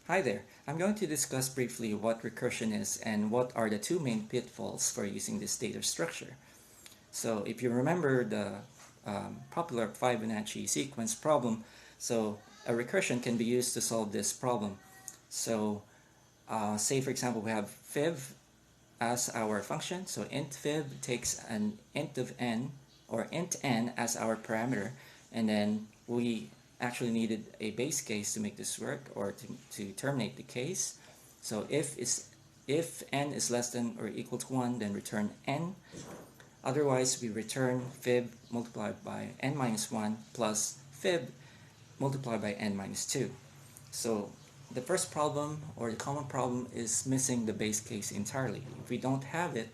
Hi there. I'm going to discuss briefly what recursion is and what are the two main pitfalls for using this data structure. So if you remember the popular Fibonacci sequence problem, so a recursion can be used to solve this problem. So say for example we have fib as our function, so int fib takes an int of n or int n as our parameter, and then we actually needed a base case to make this work, or to terminate the case. So if n is less than or equal to 1, then return n. Otherwise, we return fib multiplied by n minus 1 plus fib multiplied by n minus 2. So the first problem, or the common problem, is missing the base case entirely. If we don't have it,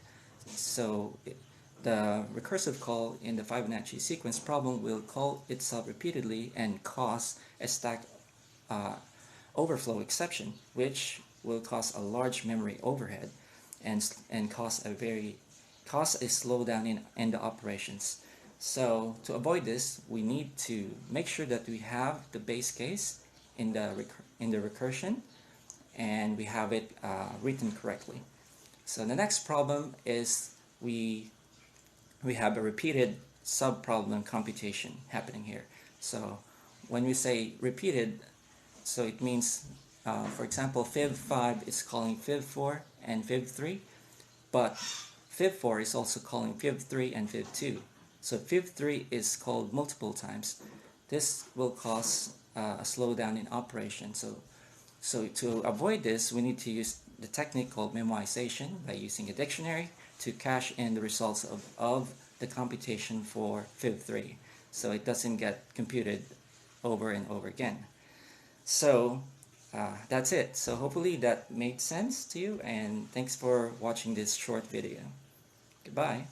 the recursive call in the Fibonacci sequence problem will call itself repeatedly and cause a stack overflow exception, which will cause a large memory overhead and cause a slowdown in the operations. So to avoid this, we need to make sure that we have the base case in the recursion, and we have it written correctly. So the next problem is we have a repeated subproblem computation happening here. So when we say repeated, so it means, for example, fib5 is calling fib4 and fib3, but fib4 is also calling fib3 and fib2. So fib3 is called multiple times. This will cause a slowdown in operation. So to avoid this, we need to use the technique called memoization by using a dictionary to cache in the results of the computation for fib3, so it doesn't get computed over and over again. So that's it. So hopefully that made sense to you, and thanks for watching this short video. Goodbye.